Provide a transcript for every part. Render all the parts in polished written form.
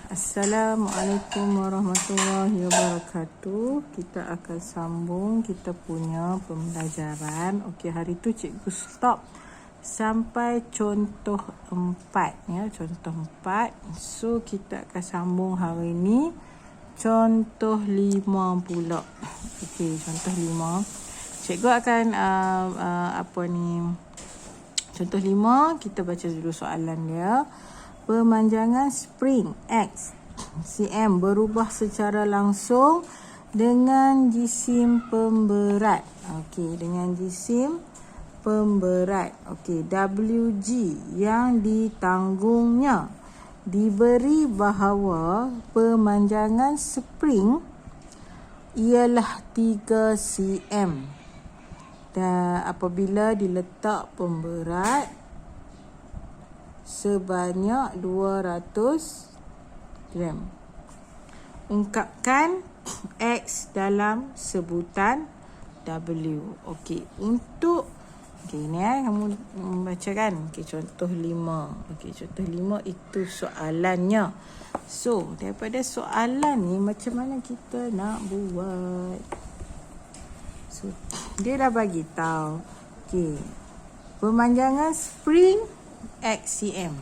Assalamualaikum warahmatullahi wabarakatuh. Kita akan sambung kita punya pembelajaran. Okey, hari tu cikgu stop sampai contoh 4 ya, contoh 4. So kita akan sambung hari ni contoh 5 pula. Okey, contoh 5. Cikgu akan contoh 5 kita baca dulu soalan dia. Pemanjangan spring X cm berubah secara langsung dengan jisim pemberat. Okey, dengan jisim pemberat. Okey, WG yang ditanggungnya. Diberi bahawa pemanjangan spring ialah 3 cm. Dan apabila diletak pemberat sebanyak 200 gram. Ungkapkan X dalam sebutan W. Okey, ni kamu membacakan. Okey, contoh 5. Okey, contoh 5 itu soalannya. So, daripada soalan ni macam mana kita nak buat? So, dia dah bagi tahu. Okey. Pemanjangan spring XCM.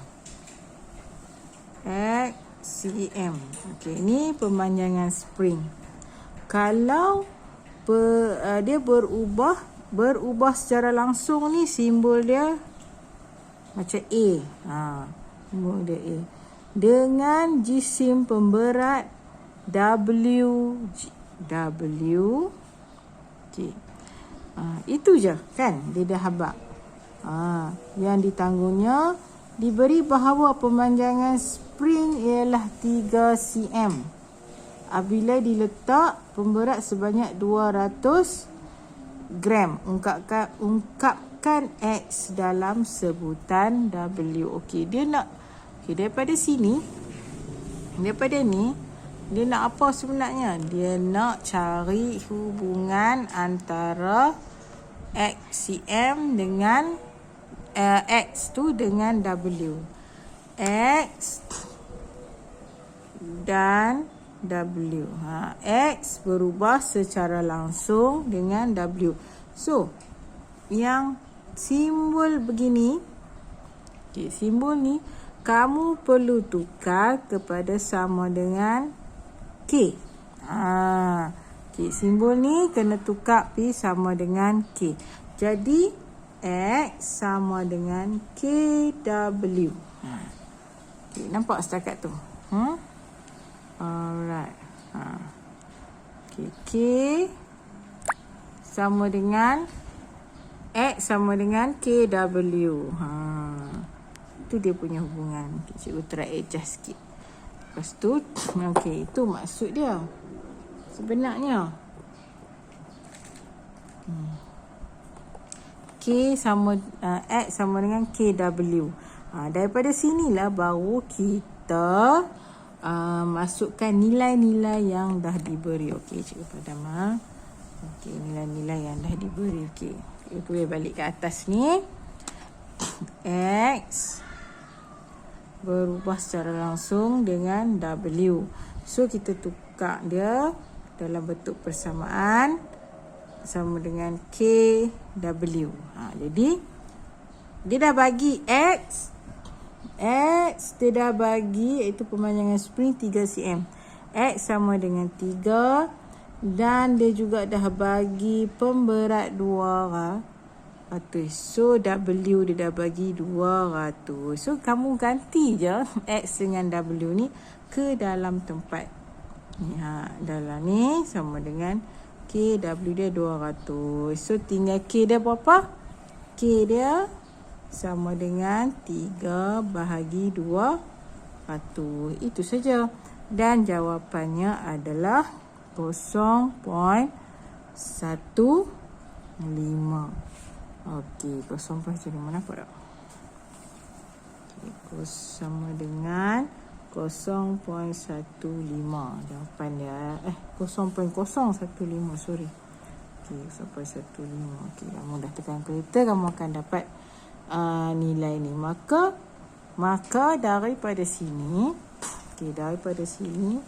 XCM. Okey, ni pemanjangan spring. Kalau dia berubah secara langsung ni, simbol dia macam A. Simbol dia A. Dengan jisim pemberat W. Okey. Itu je kan, dia dah habaq. Yang ditanggungnya diberi bahawa pemanjangan spring ialah 3 cm. Apabila diletak pemberat sebanyak 200 gram. Ungkapkan X dalam sebutan W. Okey, dia nak daripada sini, daripada ni dia nak apa sebenarnya? Dia nak cari hubungan antara XCM dengan X tu dengan W. X dan W. X berubah secara langsung dengan W. So, yang simbol begini, simbol ni kamu perlu tukar kepada sama dengan K. Simbol ni kena tukar pi sama dengan K. Jadi X sama dengan KW. Okay, nampak setakat tu? Alright. Okay, K sama dengan X sama dengan KW. Itu dia punya hubungan. Okay, cikgu try adjust sikit. Lepas tu, okay, itu maksud dia sebenarnya. X sama dengan KW. Daripada sinilah baru kita masukkan nilai-nilai yang dah diberi. Okey, cikgu padam. Okey, nilai-nilai yang dah diberi. Okey, cikgu boleh balik ke atas ni. X berubah secara langsung dengan W. So, kita tukar dia dalam bentuk persamaan sama dengan KW. Jadi dia dah bagi X dia dah bagi, iaitu pemanjangan spring 3 cm. X sama dengan 3 dan dia juga dah bagi pemberat 200. So W dia dah bagi 200. So kamu ganti je X dengan W ni ke dalam tempat ni. Dalam ni sama dengan KW dia 200. So tinggal K dia berapa? K dia sama dengan 3 bahagi 200. Itu saja. Dan jawapannya adalah 0.15. Okey, 0.15 nampak tak? Okay, sama dengan 0.15. Jawapan dia 0.015, sorry. Okey, 0.15. Okey, kamu dah tekan kereta, kamu akan dapat nilai ni. Maka daripada sini Okey, daripada sini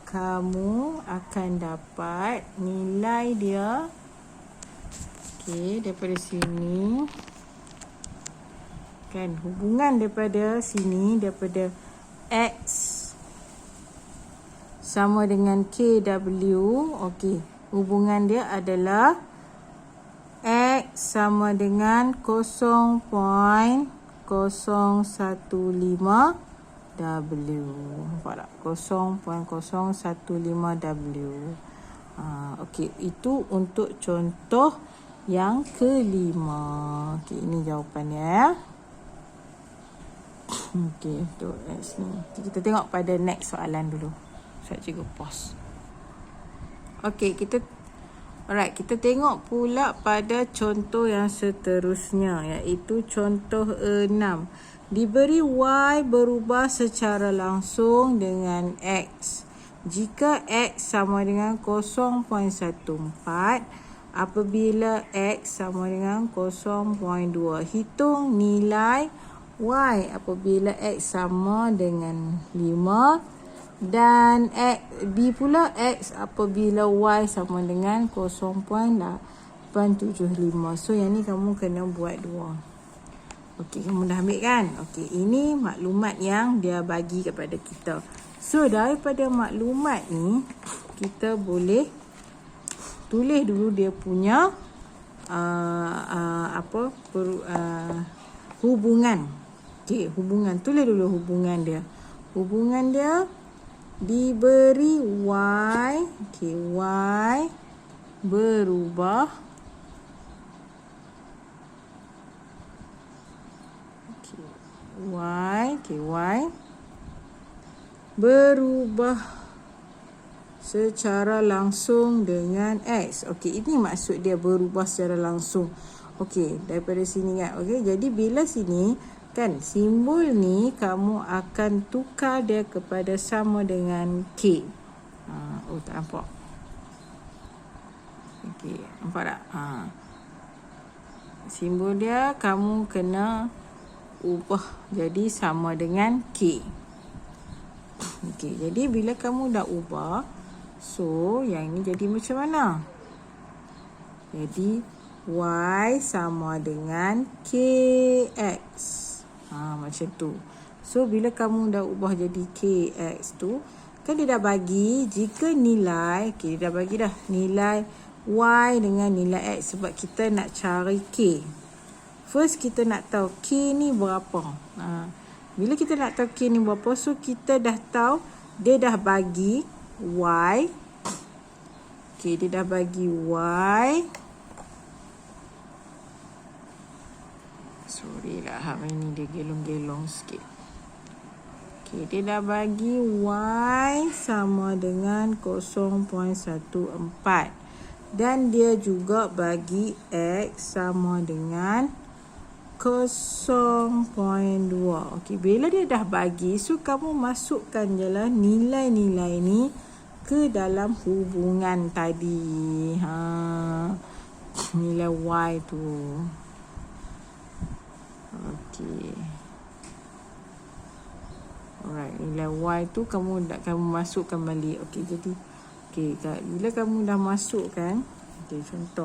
kamu akan dapat nilai dia. Okey, daripada sini kan hubungan daripada sini, daripada X sama dengan KW. Okey, hubungan dia adalah X sama dengan 0.015W. Nampak tak? 0.015W. Okey, itu untuk contoh yang kelima. Okey, ini jawapannya ya. Okey, untuk X ni. Kita tengok pada next soalan dulu. Saya cikgu pause. Okey, kita tengok pula pada contoh yang seterusnya, iaitu contoh 6. Diberi Y berubah secara langsung dengan X. Jika X sama dengan 0.14 apabila X sama dengan 0.2. Hitung nilai Y apabila X sama dengan 5 dan B pula X apabila Y sama dengan 0.875. So yang ni kamu kena buat dua. Okey, kamu dah ambil kan? Okey, ini maklumat yang dia bagi kepada kita. So daripada maklumat ni kita boleh tulis dulu dia punya hubungan. Okey, hubungan. Tulis dulu hubungan dia. Hubungan dia diberi Y. Okey, Y berubah. Y berubah secara langsung dengan X. Okey, ini maksud dia berubah secara langsung. Okey, daripada sini kan. Okey, jadi bila sini kan simbol ni kamu akan tukar dia kepada sama dengan K. Tak nampak. Okey, nampak tak? Simbol dia kamu kena ubah jadi sama dengan K. Okey, jadi bila kamu dah ubah, so yang ini jadi macam mana? Jadi Y sama dengan KX. Macam tu. So bila kamu dah ubah jadi KX tu, kan dia dah bagi jika nilai, dia dah bagi dah nilai Y dengan nilai X sebab kita nak cari K. First kita nak tahu K ni berapa. Bila kita nak tahu K ni berapa, so kita dah tahu dia dah bagi Y. Okey, dia dah bagi Y. Sorry lah, hari ni dia gelong-gelong sikit. Okey, dia dah bagi Y sama dengan 0.14. Dan dia juga bagi X sama dengan 0.2. Okey, bila dia dah bagi, so kamu masukkan je lah nilai-nilai ni ke dalam hubungan tadi. Nilai Y tu. Okey. Alright, nilai Y tu kamu masukkan balik. Okey, jadi bila kamu dah masukkan, contoh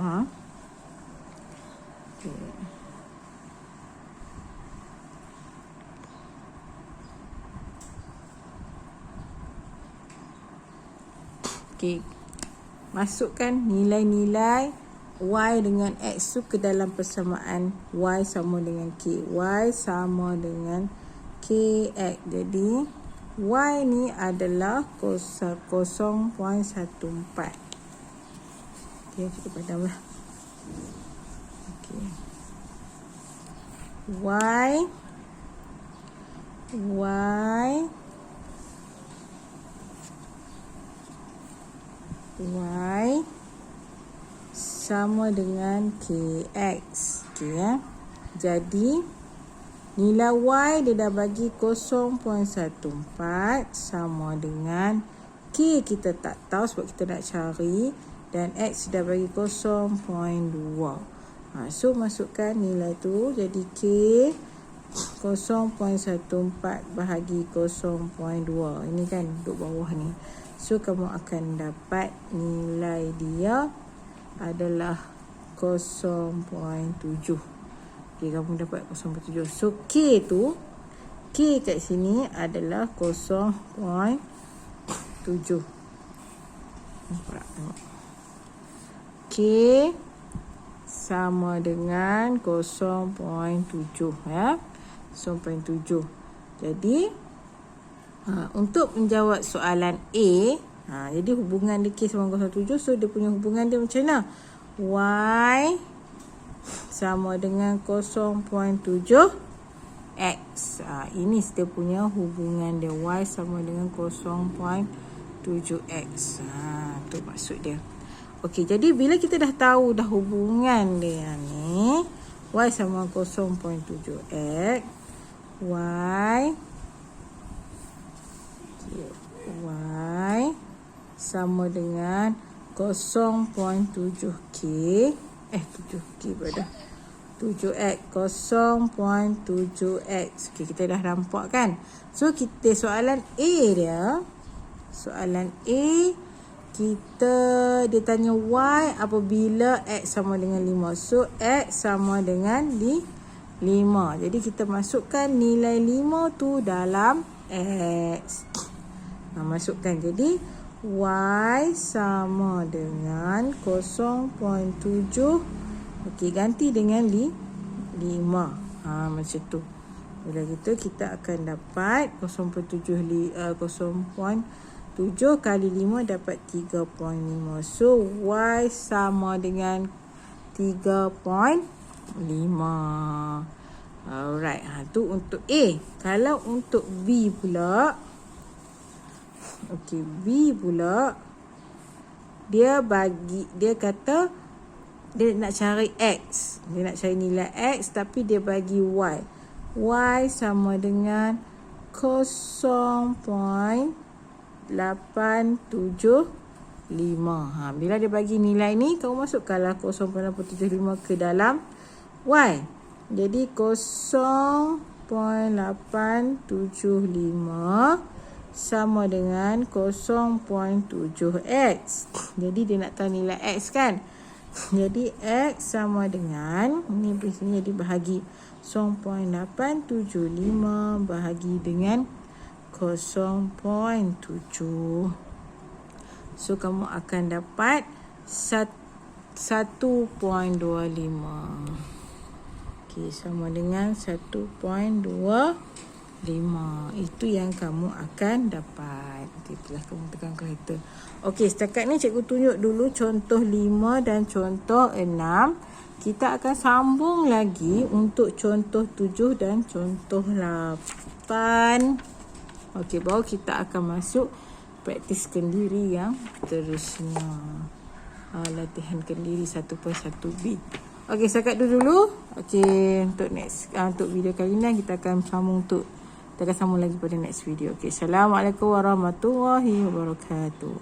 masukkan nilai-nilai Y dengan X tu ke dalam persamaan Y sama dengan K. Y sama dengan KX. Jadi Y ni adalah 0.14. Okey, kita padamlah. Okey. Y sama dengan KX. Okey ya. Jadi nilai Y dia dah bagi 0.14 sama dengan K kita tak tahu sebab kita nak cari, dan X dah bagi 0.2. So masukkan nilai tu jadi K 0.14 bahagi 0.2. Ini kan duduk bawah ni. So kamu akan dapat nilai dia adalah 0.7. Okay, kamu dapat 0.7. So K kat sini adalah 0.7. Nampak? K sama dengan 0.7 ya. 0.7. Jadi untuk menjawab soalan A, jadi hubungan dia K sama 0.7, so dia punya hubungan dia macam mana? Y sama dengan 0.7 X. Ini dia punya hubungan dia. Y sama dengan 0.7 X. Tu maksud dia. Okey, jadi bila kita dah tahu dah hubungan dia ni, Y sama 0.7 X, Y sama dengan 0.7K 7K pada 7X 0.7X. Okey, kita dah nampak kan? So kita soalan A dia, dia tanya Y apabila X sama dengan 5. So X sama dengan 5. Jadi kita masukkan nilai 5 tu dalam X. Masukkan. Jadi Y sama dengan 0.7. Okey, ganti dengan 5. Macam tu. Bila gitu kita akan dapat 0.7 kali 5 dapat 3.5. So Y sama dengan 3.5. Alright, tu untuk A. Kalau untuk B pula, B pula dia kata dia nak cari X. Dia nak cari nilai X tapi dia bagi Y. Y sama dengan 0.875. Bila dia bagi nilai ni, kamu masukkanlah 0.875 ke dalam Y. Jadi 0.875 sama dengan 0.7X. Jadi dia nak tahu nilai X kan? Jadi X sama dengan, ni biasanya dibahagi 0.875 bahagi dengan 0.7. So kamu akan dapat 1.25. Okey, sama dengan 1.25. Itu yang kamu akan dapat. Itulah kamu tekan kereta. Okey, setakat ni cikgu tunjuk dulu contoh 5 dan contoh 6. Kita akan sambung lagi untuk contoh 7 dan contoh 8. Okey, baru kita akan masuk praktis kendiri yang terusnya. Latihan kendiri 1.1b. Okey, setakat dulu. Okey, untuk video kali ni kita akan sambung lagi pada next video. Okey, Assalamualaikum warahmatullahi wabarakatuh.